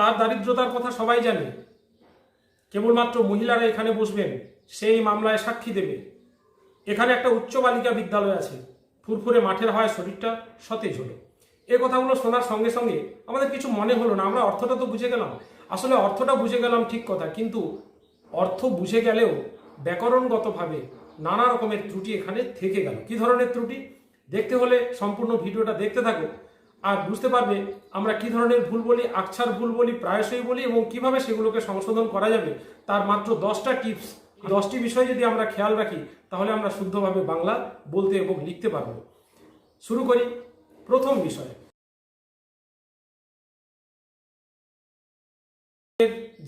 তার দারিদ্রতার কথা সবাই জানে। কেবলমাত্র মহিলারা এখানে বসবেন, সেই মামলায় সাক্ষী দেবে। এখানে একটা উচ্চ বালিকা বিদ্যালয় আছে, ফুরফুরে মাঠের হাওয়ায় শরীরটা সতেজ হলো। এই কথাগুলো শোনার সঙ্গে সঙ্গে আমাদের কিছু মনে হলো না। আমরা অর্থটা তো বুঝে গেলাম, আসলে অর্থটা বুঝে গেলাম ঠিক কথা, কিন্তু অর্থ বুঝে গেলেও ব্যাকরণগতভাবে নানা রকমের ত্রুটি এখানে থেকে গেল। কি ধরনের ত্রুটি দেখতে হলে সম্পূর্ণ ভিডিওটা দেখতে থাকো, আর বুঝতে পারবে আমরা কি ধরনের ভুল বলি, আকছার ভুল বলি, প্রায়শই বলি, এবং কিভাবে সেগুলোকে সংশোধন করা যাবে। তার মাত্র 10টা টিপস, 10টি বিষয় যদি আমরা খেয়াল রাখি তাহলে আমরা শুদ্ধভাবে বাংলা বলতে এবং লিখতে পারবো। শুরু করি। প্রথম বিষয়,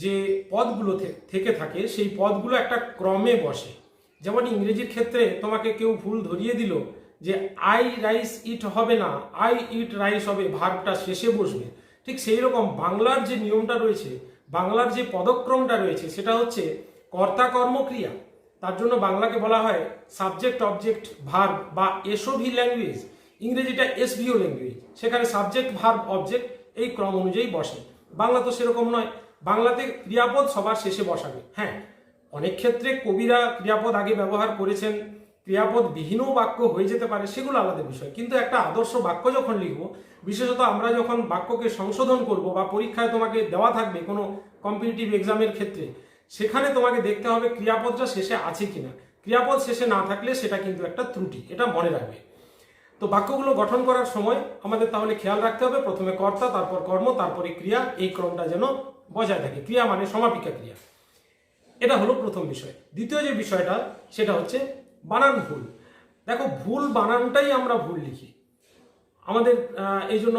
যে পদগুলো থেকে থাকে সেই পদগুলো একটা ক্রমে বসে। যেমন ইংরেজির ক্ষেত্রে তোমাকে কেউ ভুল ধরিয়ে দিল যে আই রাইস ইট হবে না, আই ইট রাইস হবে, ভার্বটা শেষে বসবে। ঠিক সেই রকম বাংলার যে নিয়মটা রয়েছে, বাংলার যে পদক্রমটা রয়েছে, সেটা হচ্ছে কর্তা কর্ম ক্রিয়া। তার জন্য বাংলাকে বলা হয় সাবজেক্ট অবজেক্ট ভার্ব বা এসওভি ল্যাঙ্গুয়েজ। ইংরেজিটা এসভিও ল্যাঙ্গুয়েজ, সেখানে সাবজেক্ট ভার্ব অবজেক্ট এই ক্রম অনুযায়ী বসে। বাংলা তো সেরকম নয়, বাংলাতে ক্রিয়াপদ সবার শেষে বসাবে। হ্যাঁ, অনেক ক্ষেত্রে কবিরা ক্রিয়াপদ আগে ব্যবহার করেছেন, ক্রিয়াপদ বিহীনও বাক্য হয়ে যেতে পারে, সেগুলো আলাদা বিষয়। কিন্তু একটা আদর্শ বাক্য যখন লিখবো, বিশেষত আমরা যখন বাক্যকে সংশোধন করব বা পরীক্ষায় তোমাকে দেওয়া থাকবে কোনো কম্পিটিটিভ এক্সামের ক্ষেত্রে, সেখানে তোমাকে দেখতে হবে ক্রিয়াপদটা শেষে আছে কিনা। ক্রিয়াপদ শেষে না থাকলে সেটা কিন্তু একটা ত্রুটি, এটা মনে রাখবে। তো বাক্যগুলো গঠন করার সময় আমাদের তাহলে খেয়াল রাখতে হবে প্রথমে কর্তা, তারপর কর্ম, তারপরে ক্রিয়া, এই ক্রমটা যেন বজায় থাকে। ক্রিয়া মানে সমাপিকা ক্রিয়া। এটা হলো প্রথম বিষয়। দ্বিতীয় যে বিষয়টা সেটা হচ্ছে বানান ভুল। দেখো, ভুল বানানটাই আমরা ভুল লিখি। আমাদের এই জন্য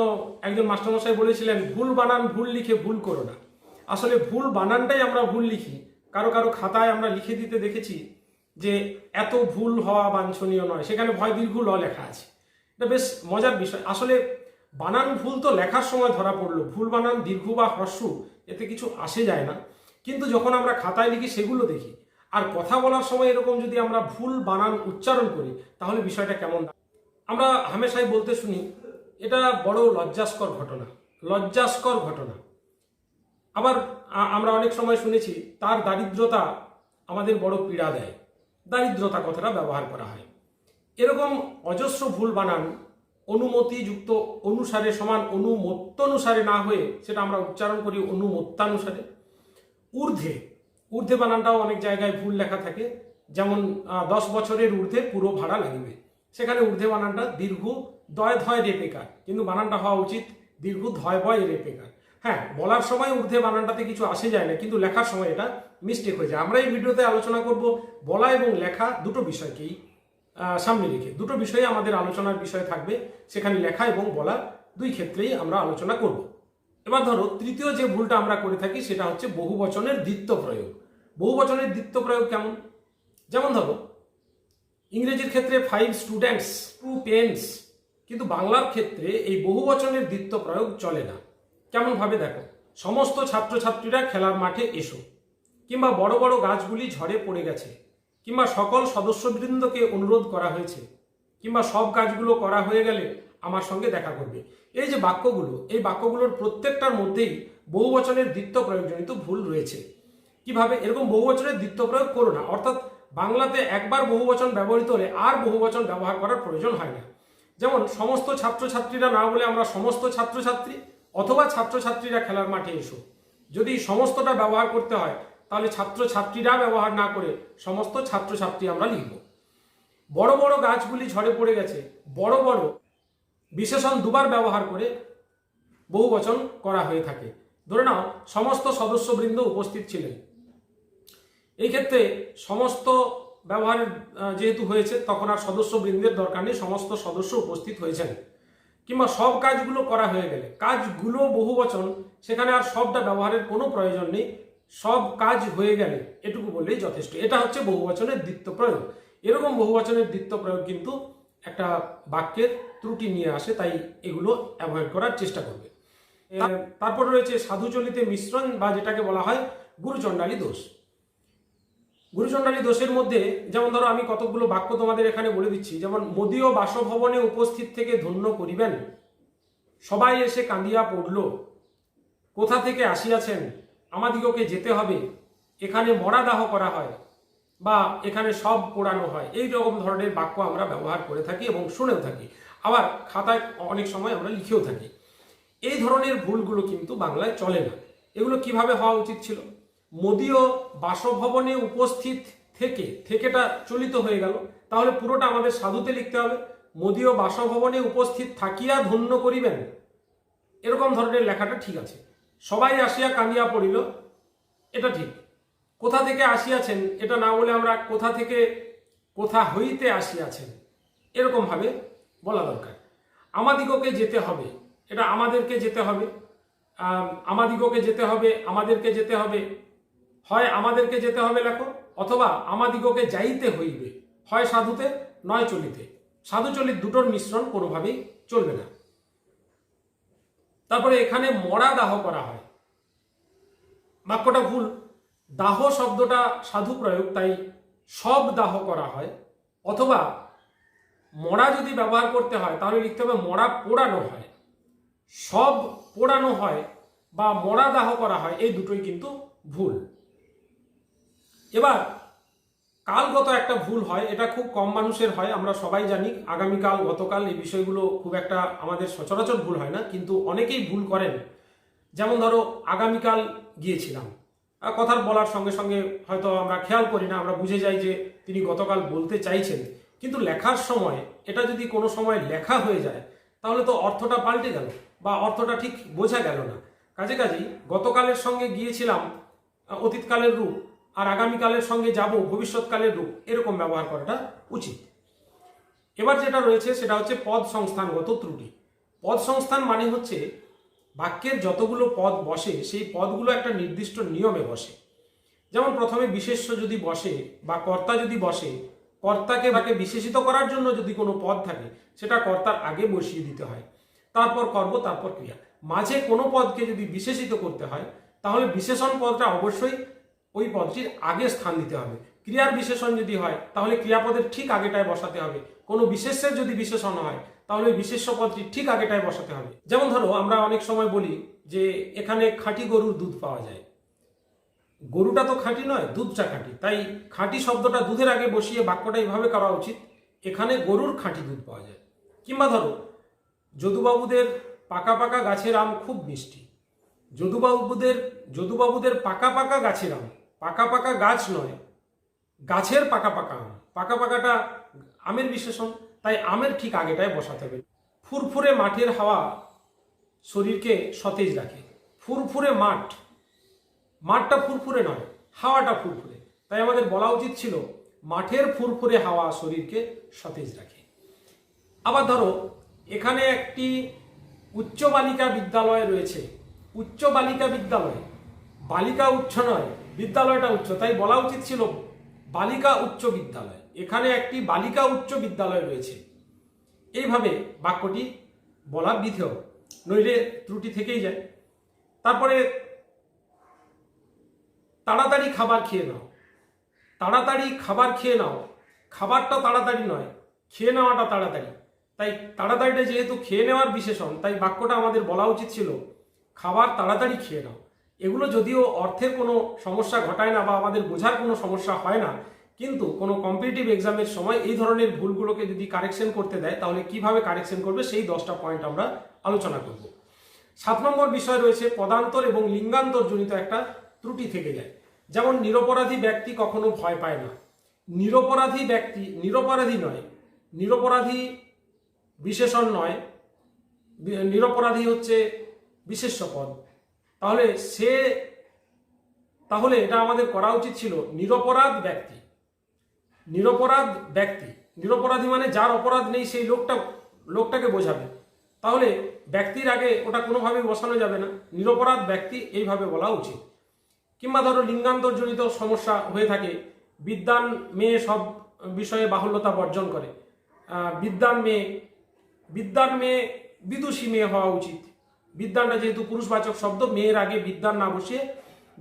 একজন মাস্টারমশাই বলেছিলেন, ভুল বানান ভুল লিখে ভুল করো না। আসলে ভুল বানানটাই আমরা ভুল লিখি। কারো কারো খাতায় আমরা লিখে দিতে দেখেছি যে এত ভুল হওয়া বাঞ্ছনীয় নয়, সেখানে ভয় দীর্ঘ ল লেখা আছে। এটা বেশ মজার বিষয়। আসলে বানান ভুল তো লেখার সময় ধরা পড়লো, ভুল বানান দীর্ঘ বা হ্রস্ব এতে কিছু আসে যায় না, কিন্তু যখন আমরা খাতায় লিখি সেগুলো দেখি। আর কথা বলার সময় এরকম যদি আমরা ভুল বানান উচ্চারণ করি তাহলে বিষয়টা কেমন। আমরা হামেশাই বলতে শুনি এটা বড় লজ্জাস্কর ঘটনা, লজ্জাস্কর ঘটনা। আবার আমরা অনেক সময় শুনেছি তার দারিদ্রতা আমাদের বড় পীড়া দেয়, দারিদ্রতা কথাটা ব্যবহার করা হয়। এরকম অজস্র ভুল বানান অনুমতিযুক্ত অনুসারে সমান অনুমত্তানুসারে না হয়ে সেটা আমরা উচ্চারণ করি অনুমত্তানুসারে। ঊর্ধ্বে, ঊর্ধ্বে বানানটাও অনেক জায়গায় ভুল লেখা থাকে। যেমন 10 বছরের ঊর্ধ্বে পুরো ভাড়া লাগবে, সেখানে ঊর্ধ্বে বানানটা দীর্ঘ দয় ধয় রেপেকার, কিন্তু বানানটা হওয়া উচিত দীর্ঘ ধয় বয় রেপেকার। হ্যাঁ, বলার সময় ঊর্ধ্বে বানানটাতে কিছু আসে যায় না, কিন্তু লেখার সময় এটা মিস্টেক হয়ে যায়। আমরা এই ভিডিওতে আলোচনা করব বলা এবং লেখা দুটো বিষয়কেই সামনে রেখে। দুটো বিষয়ে আমাদের আলোচনার বিষয় থাকবে, সেখানে লেখা এবং বলা দুই ক্ষেত্রেই আমরা আলোচনা করব। এবার ধরো তৃতীয় যে ভুলটা আমরা করে থাকি সেটা হচ্ছে বহুবচনের দ্বিত্ব প্রয়োগ। বহুবচনের দ্বিত্ব প্রয়োগ কেমন? যেমন ধরো ইংরেজির ক্ষেত্রে 5 স্টুডেন্টস, 2 পেন্স, কিন্তু বাংলার ক্ষেত্রে এই বহুবচনের দ্বিত্ব প্রয়োগ চলে না। কেমন ভাবে দেখো, সমস্ত ছাত্রছাত্রীরা খেলার মাঠে এসো, কিংবা বড় বড় গাছগুলি ঝড়ে পড়ে গেছে, কিংবা সকল সদস্যবৃন্দকে অনুরোধ করা হয়েছে, কিংবা সব কাজগুলো করা হয়ে গেলে আমার সঙ্গে দেখা করবে। এই যে বাক্যগুলো, এই বাক্যগুলোর প্রত্যেকটার মধ্যেই বহুবচনের দ্বিত্ব প্রয়োগজনিত ভুল রয়েছে। কিভাবে? এরকম বহুবচনের দ্বিত্ব প্রয়োগ করো না। অর্থাৎ বাংলাতে একবার বহুবচন ব্যবহৃত হলে আর বহুবচন ব্যবহার করার প্রয়োজন হয় না। যেমন সমস্ত ছাত্রছাত্রীরা না বলে আমরা সমস্ত ছাত্রছাত্রী, অথবা ছাত্রছাত্রীরা খেলার মাঠে এসো। যদি সমস্তটা ব্যবহার করতে হয় তাহলে ছাত্রছাত্রীরা ব্যবহার না করে সমস্ত ছাত্রছাত্রী আমরা লিখব। বড় বড় গাছগুলি ঝড়ে পড়ে গেছে, বড় বড় বিশেষণ দুবার ব্যবহার করে বহুবচন করা হয়ে থাকে। ধরে নাও সমস্ত সদস্যবৃন্দ উপস্থিত ছিলেন, এই ক্ষেত্রে সমস্ত ব্যবহারের যেহেতু হয়েছে তখন আর সদস্যবৃন্দের দরকার নেই, সমস্ত সদস্য উপস্থিত হয়েছেন। কিংবা সব কাজগুলো করা হয়ে গেলে, কাজগুলো বহুবচন, সেখানে আর সবটা ব্যবহারের কোনো প্রয়োজন নেই, সব কাজ হয়ে গেলে এটুকু বললেই যথেষ্ট। এটা হচ্ছে বহুবচনের দ্বিত্ব প্রয়োগ। এরকম বহুবচনের দ্বিত্ব প্রয়োগ কিন্তু একটা বাক্যের ত্রুটি নিয়ে আসে, তাই এগুলো অ্যাভয়েড করার চেষ্টা করবে। তারপর রয়েছে সাধুচলিতে মিশ্রণ, বা যেটাকে বলা হয় গুরুচণ্ডালী দোষ। গুরুচণ্ডালী দোষের মধ্যে যেমন ধরো আমি কতগুলো বাক্য তোমাদের এখানে বলে দিচ্ছি। যেমন মোদীয় বাসভবনে উপস্থিত থেকে ধন্য করিবেন, সবাই এসে কাঁদিয়া পড়ল, কোথা থেকে আসিয়াছেন, আমাদিগকে যেতে হবে, এখানে মরা দাহ করা হয়, বা এখানে সব পোড়ানো হয়, এই রকম ধরনের বাক্য আমরা ব্যবহার করে থাকি এবং শুনেও থাকি, আবার খাতায় অনেক সময় আমরা লিখেও থাকি। এই ধরনের ভুলগুলো কিন্তু বাংলায় চলে না। এগুলো কিভাবে হওয়া উচিত ছিল? মদীয় বাসভবনে উপস্থিত থেকেটা চলিত হয়ে গেল, তাহলে পুরোটা আমাদের সাধুতে লিখতে হবে, মদীয় বাসভবনে উপস্থিত থাকিয়া ধন্য করিবেন, এরকম ধরনের লেখাটা ঠিক আছে। সবাই আসিয়া কাঁদিয়া পড়িল, এটা ঠিক। কোথা থেকে আসিয়াছেন এটা না বলে আমরা কোথা হইতে আসিয়াছেন এরকম ভাবে বলা দরকার। আমাদিগকে যেতে হবে, এটা আমাদেরকে যেতে হবে, আমাদিগকে যেতে হবে, আমাদেরকে যেতে হবে, হয় আমাদেরকে যেতে হবে লেখো, অথবা আমাদিগকে যাইতে হইবে, হয় সাধুতে নয় চলিতে। সাধু চলিত দুটোর মিশ্রণ কোনোভাবেই চলবে না। তারপরে এখানে মরা দাহ করা হয়, বাক্যটা ভুল। দাহ শব্দটা সাধু প্রয়োগ, তাই সব দাহ করা হয়, অথবা মরা যদি ব্যবহার করতে হয় তাহলে লিখতে হবে মরা পোড়ানো হয়। সব পোড়ানো হয় বা মরা দাহ করা হয়, এই দুটোই কিন্তু ভুল। এবার কালগত একটা ভুল হয়, এটা খুব কম মানুষের হয়, আমরা সবাই জানি। আগামীকাল, গতকাল, এই বিষয়গুলো খুব একটা আমাদের সচরাচর ভুল হয় না, কিন্তু অনেকেই ভুল করেন। যেমন ধরো, আগামীকাল গিয়েছিলাম, কথার বলার সঙ্গে সঙ্গে হয়তো আমরা খেয়াল করি না, আমরা বুঝে যাই যে তিনি গতকাল বলতে চাইছেন, কিন্তু লেখার সময় এটা যদি কোনো সময় লেখা হয়ে যায় তাহলে তো অর্থটা পাল্টে গেল বা অর্থটা ঠিক বোঝা গেল না। কাজেই গতকালের সঙ্গে গিয়েছিলাম অতীতকালের রূপ, আর আগামীকালের সঙ্গে যাব ভবিষ্যৎকালের রূপ, এরকম ব্যবহার করাটা উচিত। এবার যেটা রয়েছে সেটা হচ্ছে পদ সংস্থানগত ত্রুটি। পদ সংস্থান মানে হচ্ছে বাক্যের যতগুলো পদ বসে সেই পদগুলো একটা নির্দিষ্ট নিয়মে বসে। যেমন প্রথমে বিশেষ্য যদি বসে বা কর্তা যদি বসে, কর্তাকে তাকে বিশেষিত করার জন্য যদি কোনো পদ থাকে সেটা কর্তার আগে বসিয়ে দিতে হয়, তারপর কর্ম, তারপর ক্রিয়া। মাঝে কোনো পদকে যদি বিশেষিত করতে হয় তাহলে বিশেষণ পদটা অবশ্যই ওই পদটির আগে স্থান দিতে হবে। ক্রিয়ার বিশেষণ যদি হয় তাহলে ক্রিয়াপদের ঠিক আগেটায় বসাতে হবে। কোনো বিশেষ্যের যদি বিশেষণ হয় তাহলে বিশেষ্য পদটি ঠিক আগেটায় বসাতে হবে। যেমন ধরো, আমরা অনেক সময় বলি যে এখানে খাঁটি গরুর দুধ পাওয়া যায়। গরুটা তো খাঁটি নয়, দুধটা খাঁটি, তাই খাঁটি শব্দটা দুধের আগে বসিয়ে বাক্যটা এইভাবে করা উচিত, এখানে গরুর খাঁটি দুধ পাওয়া যায়। কিংবা ধরো, যদুবাবুদের পাকা পাকা গাছের আম খুব মিষ্টি। যদুবাবুদের পাকা পাকা গাছের আম, পাকা পাকা গাছ নয়, গাছের পাকা পাকা আম, পাকা পাকাটা আমের বিশেষণ, তাই আমের ঠিক আগেটায় বসাতে হবে। ফুরফুরে মাঠের হাওয়া শরীরকে সতেজ রাখে। ফুরফুরে মাঠটা ফুরফুরে নয়, হাওয়াটা ফুরফুরে, তাই আমাদের বলা উচিত ছিল মাঠের ফুরফুরে হাওয়া শরীরকে সতেজ রাখে। আবার ধরো, এখানে একটি উচ্চ বালিকা বিদ্যালয় রয়েছে। উচ্চ বালিকা বিদ্যালয়, বালিকা উচ্চ নয়, বিদ্যালয়টা উচ্চ, তাই বলা উচিত ছিল বালিকা উচ্চ বিদ্যালয়। এখানে একটি বালিকা উচ্চ বিদ্যালয় রয়েছে। এইভাবে বাক্যটি বলা বিধেয়, নইলে ত্রুটি থেকেই যায়। তারপরে তাড়াতাড়ি খাবার খেয়ে নাও। তাড়াতাড়ি খাবার খেয়ে নাও, খাবারটা তাড়াতাড়ি নয়, খেয়ে নেওয়াটা তাড়াতাড়ি, তাই তাড়াতাড়িটা যেহেতু খেয়ে নেওয়ার বিশেষণ, তাই বাক্যটা আমাদের বলা উচিত ছিল খাবার তাড়াতাড়ি খেয়ে নাও। এগুলো যদিও অর্থের কোনো সমস্যা ঘটায় না বা আমাদের বোঝার কোনো সমস্যা হয় না, কিন্তু কোনো কম্পিটিটিভ এক্সামের সময় এই ধরনের ভুলগুলোকে যদি কারেকশন করতে দেয় তাহলে কিভাবে কারেকশন করবে সেই 10টা পয়েন্ট আমরা আলোচনা করব। 7 নম্বর বিষয় রয়েছে পদান্তর এবং লিঙ্গান্তর জনিত একটা ত্রুটি থেকে যায়। যেমন নিরপরাধী ব্যক্তি কখনো ভয় পায় না। নিরপরাধী ব্যক্তি, নিরপরাধী নয়, নিরপরাধী বিশেষণ নয়, নিরপরাধী হচ্ছে বিশেষ্য পদ, তাহলে এটা আমাদের করা উচিত ছিল নিরপরাধ ব্যক্তি। নিরপরাধী মানে যার অপরাধ নেই সেই লোকটাকে বোঝাবে, তাহলে ব্যক্তির আগে ওটা কোনোভাবেই বসানো যাবে না, নিরপরাধ ব্যক্তি এইভাবে বলা উচিত। কিংবা ধরো লিঙ্গান্তরজনিত সমস্যা হয়ে থাকে, বিদ্বান মেয়ে সব বিষয়ে বাহুল্যতা বর্জন করে। বিদ্বান মেয়ে বিদুষী মেয়ে হওয়া উচিত। বিদ্বানটা যেহেতু পুরুষবাচক শব্দ, মেয়ের আগে বিদ্বান না বসিয়ে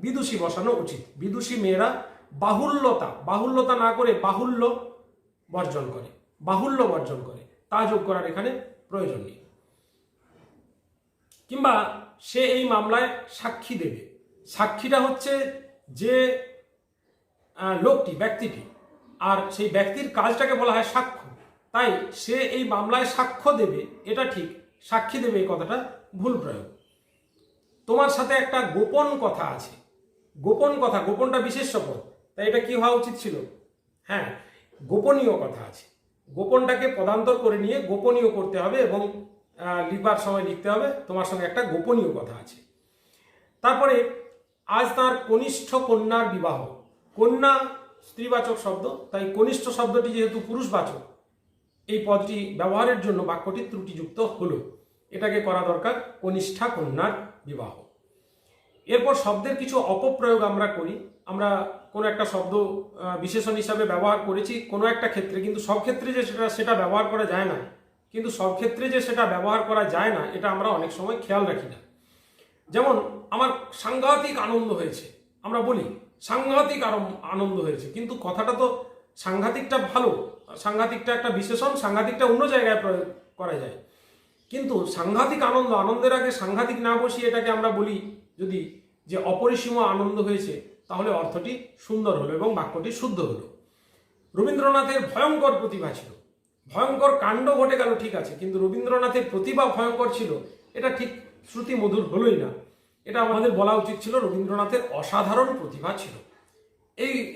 বিদুষী বসানো উচিত। বিদুষী মেয়েরা বাহুল্যতা না করে বাহুল্য বর্জন করে, তা যোগ করার এখানে প্রয়োজন নেই। কিংবা সে এই মামলায় সাক্ষী দেবে। সাক্ষীটা হচ্ছে যে লোকটি, ব্যক্তিটি, আর সেই ব্যক্তির কাজটাকে বলা হয় সাক্ষ্য। তাই সে এই মামলায় সাক্ষ্য দেবে, এটা ঠিক। সাক্ষী দেবে এই কথাটা ভুল প্রয়োগ। তোমার সাথে একটা গোপন কথা আছে, গোপন কথা, গোপনটা বিশেষ্য পদ, তাই এটা কি হওয়া উচিত ছিল? হ্যাঁ, গোপনীয় কথা আছে। গোপনটাকে পদান্তর করে নিয়ে গোপনীয় করতে হবে এবং লিখবার সময় লিখতে হবে তোমার সঙ্গে একটা গোপনীয় কথা আছে। তারপরে আজ তার কনিষ্ঠ কন্যার বিবাহ। কন্যা স্ত্রীবাচক শব্দ, তাই কনিষ্ঠ শব্দটি যেহেতু পুরুষবাচক, এই পদটি ব্যবহারের জন্য বাক্যটি ত্রুটিযুক্ত হলো। এটাকে করা দরকার কনিষ্ঠা কন্যার বিবাহ। এরপর শব্দের কিছু অপপ্রয়োগ আমরা করি। আমরা কোনো একটা শব্দ বিশেষণ হিসাবে ব্যবহার করেছি কোনো একটা ক্ষেত্রে, কিন্তু সব ক্ষেত্রে যে সেটা ব্যবহার করা যায় না, কিন্তু সব ক্ষেত্রে যে সেটা ব্যবহার করা যায় না এটা আমরা অনেক সময় খেয়াল রাখি না। যেমন আমার সাংঘাতিক আনন্দ হয়েছে, আমরা বলি সাংঘাতিক আনন্দ হয়েছে, কিন্তু কথাটা তো সাংঘাতিকটা ভালো, সাংঘাতিকটা একটা বিশেষণ, সাংঘাতিকটা অন্য জায়গায় প্রয়োগ করা যায়। কিন্তু সাংঘাতিক আনন্দ, আনন্দের আগে সাংঘাতিক না বসিয়ে এটাকে আমরা বলি যদি যে অপরিসীম আনন্দ হয়েছে, তাহলে অর্থটি সুন্দর হলো এবং বাক্যটি শুদ্ধ হলো। রবীন্দ্রনাথের ভয়ঙ্কর প্রতিভা ছিল। ভয়ঙ্কর কাণ্ড ঘটে গেল ঠিক আছে, কিন্তু রবীন্দ্রনাথের প্রতিভা ভয়ঙ্কর ছিল, এটা ঠিক শ্রুতি মধুর হলোই না। এটা আমাদের বলা উচিত ছিল রবীন্দ্রনাথের অসাধারণ প্রতিভা ছিল।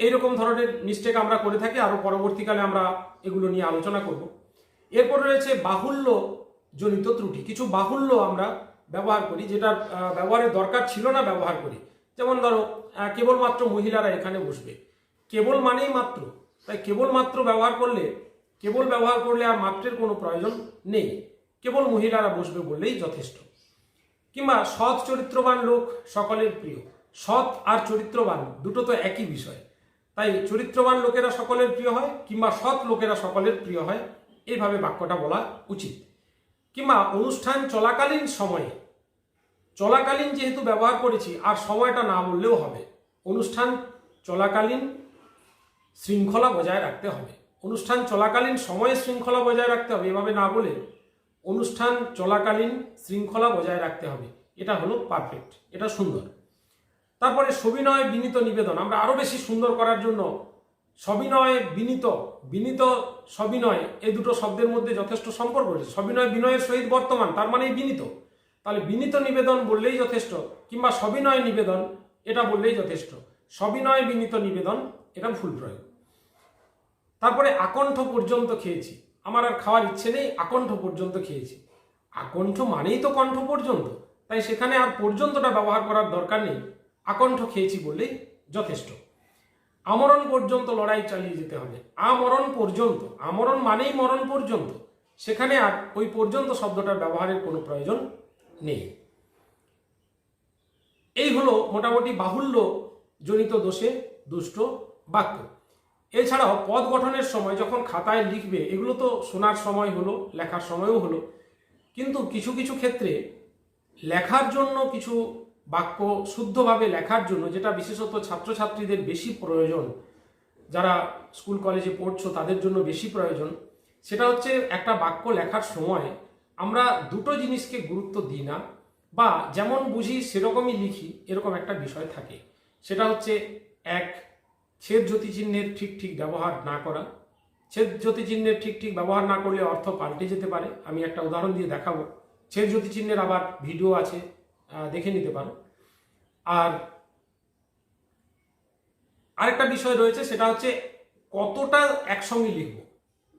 এইরকম ধরনের মিস্টেক আমরা করে থাকি, আরো পরবর্তীকালে আমরা এগুলো নিয়ে আলোচনা করব। এরপর রয়েছে বাহুল্য জনিত ত্রুটি। কিছু বাহুল্য আমরা ব্যবহার করি, যেটা ব্যবহারের দরকার ছিল না ব্যবহার করি। যেমন ধরো কেবলমাত্র মহিলারা এখানে বসবে, কেবল মানেই মাত্র, তাই কেবলমাত্র ব্যবহার করলে, কেবল ব্যবহার করলে আর মাত্রের কোনো প্রয়োজন নেই, কেবল মহিলারা বসবে বললেই যথেষ্ট। কিংবা সৎ চরিত্রবান লোক সকলের প্রিয়। সৎ আর চরিত্রবান দুটো তো একই বিষয়, তাই চরিত্রবান লোকেরা সকলের প্রিয় হয় কিংবা সৎ লোকেরা সকলের প্রিয় হয়, এইভাবে বাক্যটা বলা উচিত। কিংবা অনুষ্ঠান চলাকালীন সময়ে, চলাকালীন যেহেতু ব্যবহার করেছি আর সময়টা না বললেও হবে। অনুষ্ঠান চলাকালীন শৃঙ্খলা বজায় রাখতে হবে, অনুষ্ঠান চলাকালীন সময়ে শৃঙ্খলা বজায় রাখতে হবে, এভাবে না বলে অনুষ্ঠান চলাকালীন শৃঙ্খলা বজায় রাখতে হবে। এটা হলো পারফেক্ট, এটা সুন্দর। তারপরে সবিনয় বিনীত নিবেদন, আমরা আরো বেশি সুন্দর করার জন্য সবিনয় বিনীত, বিনীত সবিনয়, এই দুটো শব্দের মধ্যে যথেষ্ট সম্পর্ক রয়েছে। সবিনয় বিনয়ের সহিত বর্তমান, তার মানে বিনীত, তাহলে বিনীত নিবেদন বললেই যথেষ্ট, কিংবা সবিনয় নিবেদন এটা বললেই যথেষ্ট। সবিনয় বিনীত নিবেদন এটা ভুল প্রয়োগ। তারপরে আকণ্ঠ পর্যন্ত খেয়েছি, আমার আর খাওয়ার ইচ্ছে নেই, আকণ্ঠ পর্যন্ত খেয়েছি। আকণ্ঠ মানেই তো কণ্ঠ পর্যন্ত, তাই সেখানে আর পর্যন্তটা ব্যবহার করার দরকার নেই, আকণ্ঠ খেয়েছি বললেই যথেষ্ট। আমরণ পর্যন্ত লড়াই চালিয়ে যেতে হবে, আমরণ পর্যন্ত, আমরণ মানেই মরণ পর্যন্ত, সেখানে আর ওই পর্যন্ত শব্দটার ব্যবহারের কোনো প্রয়োজন নেই। এই হলো মোটামুটি বাহুল্য জনিত দোষে দুষ্ট বাক্য। এছাড়াও পদ গঠনের সময় যখন খাতায় লিখবে, এগুলো তো শোনার সময় হলো, লেখার সময়ও হলো, কিন্তু কিছু কিছু ক্ষেত্রে লেখার জন্য, কিছু বাক্য শুদ্ধভাবে লেখার জন্য, যেটা বিশেষত ছাত্রছাত্রীদের বেশি প্রয়োজন, যারা স্কুল কলেজে পড়ছো তাদের জন্য বেশি প্রয়োজন, সেটা হচ্ছে একটা বাক্য লেখার সময় আমরা দুটো জিনিসকে গুরুত্ব দিই না, বা যেমন বুঝি সেরকমই লিখি, এরকম একটা বিষয় থাকে। সেটা হচ্ছে এক, ছেদ জ্যোতি চিহ্নের ঠিক ঠিক ব্যবহার না করা। ছেদ জ্যোতি চিহ্নের ঠিক ঠিক ব্যবহার না করলে অর্থ পাল্টে যেতে পারে। আমি একটা উদাহরণ দিয়ে দেখাবো। ছেদ জ্যোতি চিহ্নের আবার ভিডিও আছে, দেখে নিতে পারো। আর আরেকটা বিষয় রয়েছে, সেটা হচ্ছে কতটা একসঙ্গে লিখবো,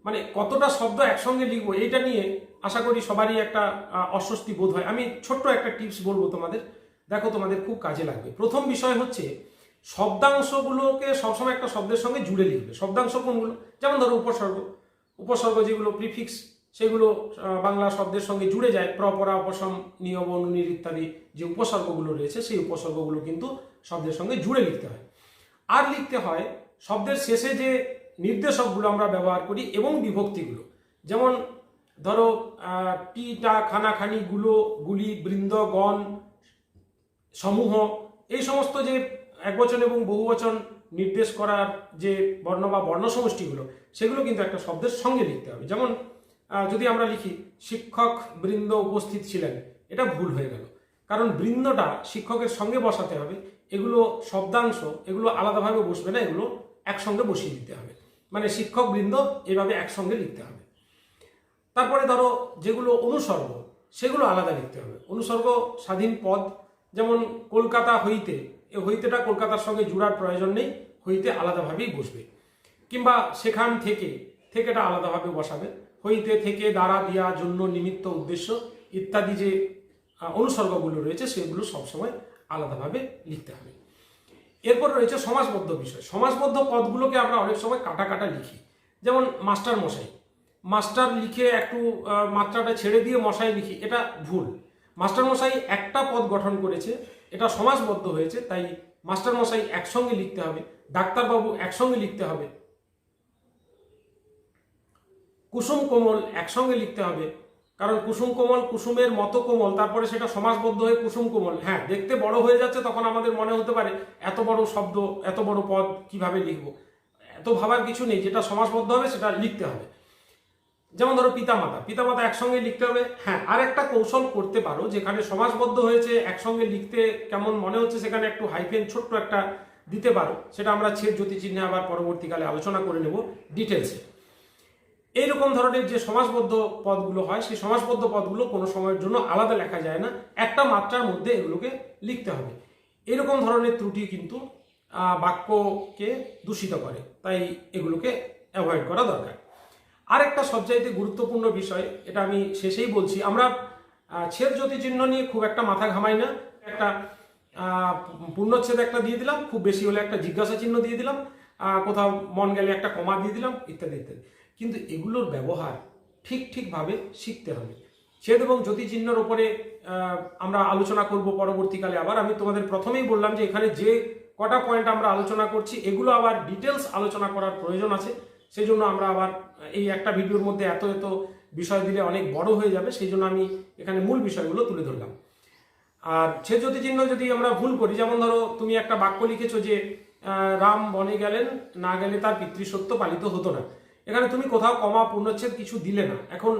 মানে কতটা শব্দ একসঙ্গে লিখবো, এইটা নিয়ে আশা করি সবারই একটা অস্বস্তি বোধ হয়। আমি ছোট্ট একটা টিপস বলবো তোমাদের, দেখো তোমাদের খুব কাজে লাগবে। প্রথম বিষয় হচ্ছে শব্দাংশগুলোকে সবসময় একটা শব্দের সঙ্গে জুড়ে লিখবে। শব্দাংশ কোনগুলো? যেমন ধরো উপসর্গ, উপসর্গ যেগুলো প্রিফিক্স, সেগুলো বাংলা শব্দের সঙ্গে জুড়ে যায়। প্রপরা, উপসম, নিয়ম, অনুনির ইত্যাদি যে উপসর্গগুলো রয়েছে, সেই উপসর্গগুলো কিন্তু শব্দের সঙ্গে জুড়ে লিখতে হয়। আর লিখতে হয় শব্দের শেষে যে নির্দেশকগুলো আমরা ব্যবহার করি এবং বিভক্তিগুলো, যেমন ধরো টি, টা, খানা, খানি, গুলো, গুলি, বৃন্দ, গণ, সমূহ, এই সমস্ত যে একবচন এবং বহুবচন নির্দেশ করার যে বর্ণ বা বর্ণ সমষ্টিগুলো, সেগুলো কিন্তু একটা শব্দের সঙ্গে লিখতে হবে। যেমন যদি আমরা লিখি শিক্ষক বৃন্দ উপস্থিত ছিলেন, এটা ভুল হয়ে গেল। কারণ বৃন্দটা শিক্ষকের সঙ্গে বসাতে হবে, এগুলো শব্দাংশ এগুলো আলাদাভাবে বসবে না, এগুলো একসঙ্গে বসিয়ে দিতে হবে, মানে শিক্ষক বৃন্দ এভাবে একসঙ্গে লিখতে হবে। তারপরে ধরো যেগুলো অনুসর্গ সেগুলো আলাদা লিখতে হবে। অনুসর্গ স্বাধীন পদ, যেমন কলকাতা হইতে, এই হইতেটা কলকাতার সঙ্গে জুড়ার প্রয়োজন নেই, হইতে আলাদাভাবেই বসবে। কিংবা সেখান থেকে, থেকেটা আলাদাভাবে বসাবে। হইতে, থেকে, দ্বারা, দিয়া, জন্য, নিমিত্ত, উদ্দেশ্য ইত্যাদি যে অনুসর্গগুলো রয়েছে সেগুলো সবসময় আলাদাভাবে লিখতে হবে। এরপর রয়েছে সমাসবদ্ধ বিষয়। সমাসবদ্ধ পদগুলোকে আমরা অনেক সময় কাটা কাটা লিখি, যেমন মাস্টার মশাই, মাস্টার লিখে একটু মাত্রাটা ছেড়ে দিয়ে মশাই লিখি, এটা ভুল। মাস্টার মশাই একটা পদ গঠন করেছে, এটা সমাসবদ্ধ হয়েছে, তাই মাস্টার মশাই একসঙ্গে লিখতে হবে। ডাক্তারবাবু একসঙ্গে লিখতে হবে। কুসুম কোমল একসঙ্গে লিখতে হবে, কারণ কুসুম কোমল কুসুমের মতো কোমল, তারপরে সেটা সমাসবদ্ধ হয়ে কুসুম কোমল। হ্যাঁ, দেখতে বড় হয়ে যাচ্ছে, তখন আমাদের মনে হতে পারে এত বড় শব্দ, এত বড় পদ কিভাবে লিখবো। এত ভাবার কিছু নেই, যেটা সমাসবদ্ধ হবে সেটা লিখতে হবে। যেমন ধরো পিতামাতা, পিতামাতা একসঙ্গে লিখতে হবে। হ্যাঁ, আর একটা কৌশল করতে পারো, যেখানে সমাসবদ্ধ হয়েছে একসঙ্গে লিখতে কেমন মনে হচ্ছে, সেখানে একটু হাইফেন ছোট্ট একটা দিতে পারো, সেটা আমরা ছেদ জ্যোতি চিহ্নে আবার পরবর্তীকালে আলোচনা করে নেব ডিটেলসে। এইরকম ধরনের যে সমাসবদ্ধ পদগুলো হয়, সেই সমাসবদ্ধ পদগুলো কোনো সময়ের জন্য আলাদা লেখা যায় না, একটা মাত্রার মধ্যে এগুলোকে লিখতে হবে। এরকম ধরনের ত্রুটি কিন্তু বাক্যকে দূষিত করে, তাই এগুলোকে অ্যাভয়েড করা দরকার। আরেকটা সবচাইতে গুরুত্বপূর্ণ বিষয়, এটা আমি শেষেই বলছি, আমরা ছেদ জ্যোতি চিহ্ন নিয়ে খুব একটা মাথা ঘামাই না। একটা পূর্ণচ্ছেদ একটা দিয়ে দিলাম, খুব বেশি হলে একটা জিজ্ঞাসা চিহ্ন দিয়ে দিলাম, কোথাও মন গেলে একটা কমা দিয়ে দিলাম, ইত্যাদি ইত্যাদি। কিন্তু এগুলোর ব্যবহার ঠিকভাবে শিখতে হবে। ছেদ এবং জ্যোতি চিহ্নের ওপরে আমরা আলোচনা করব পরবর্তীকালে। আবার আমি তোমাদের প্রথমেই বললাম যে এখানে যে কটা পয়েন্ট আমরা আলোচনা করছি, এগুলো আবার ডিটেলস আলোচনা করার প্রয়োজন আছে। সেই জন্য আমরা আবার এই একটা ভিডিওর মধ্যে এত বিষয় দিলে অনেক বড় হয়ে যাবে, সেই জন্য আমি এখানে মূল বিষয়গুলো তুলে ধরলাম। আর ছেদ জ্যোতি চিহ্ন যদি আমরা ভুল করি, যেমন ধরো তুমি একটা বাক্য লিখেছো যে রাম বনে গেলেন, না গেলে তার পিতৃসত্য পালিত হতো না। এখানে তুমি কোথাও কমা পূর্ণচ্ছেদ কিছু দিলে না। এখন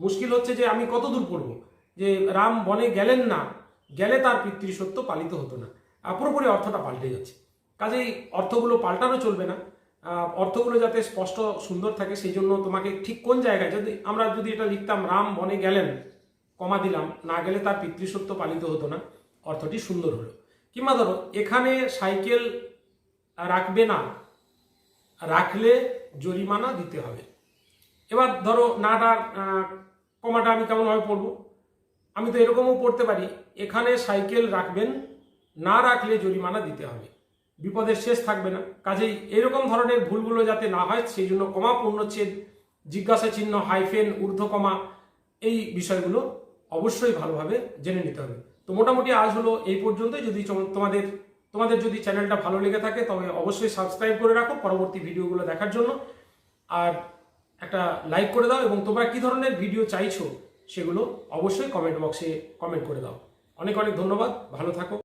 মুশকিল হচ্ছে যে আমি কত দূর পড়বো, যে রাম বনে গেলেন না, গেলে তার পিতৃসত্য পালিত হতো না, পুরোপুরি অর্থটা পাল্টে যাচ্ছে। কাজেই অর্থগুলো পাল্টানো চলবে না, অর্থগুলো যাতে স্পষ্ট সুন্দর থাকে, সেই জন্য তোমাকে ঠিক কোন জায়গায়, যদি এটা লিখতাম রাম বনে গেলেন, কমা দিলাম, না গেলে তার পিতৃসত্য পালিত হতো না, অর্থটি সুন্দর হলো। কিংবা ধরো এখানে সাইকেল রাখবে না, রাখলে জরিমানা দিতে হবে। এবার ধরো নাটার কমাটা আমি কেমনভাবে পড়বো, আমি তো এরকমও পড়তে পারি, এখানে সাইকেল রাখবেন, না রাখলে জরিমানা দিতে হবে, বিপদের শেষ থাকবে না। কাজেই এরকম ধরনের ভুলগুলো যাতে না হয়, সেই জন্য কমা, পূর্ণচ্ছেদ, জিজ্ঞাসা চিহ্ন, হাইফেন, ঊর্ধ্বকমা, এই বিষয়গুলো অবশ্যই ভালোভাবে জেনে নিতে হবে। তো মোটামুটি আজ হলো এই পর্যন্তই। যদি তোমাদের যদি চ্যানেলটা ভালো লেগে থাকে, তবে অবশ্যই সাবস্ক্রাইব করে রাখো পরবর্তী ভিডিওগুলো দেখার জন্য, আর একটা লাইক করে দাও, এবং তোমরা কি ধরনের ভিডিও চাইছো সেগুলো অবশ্যই কমেন্ট বক্সে কমেন্ট করে দাও। অনেক ধন্যবাদ, ভালো থাকো।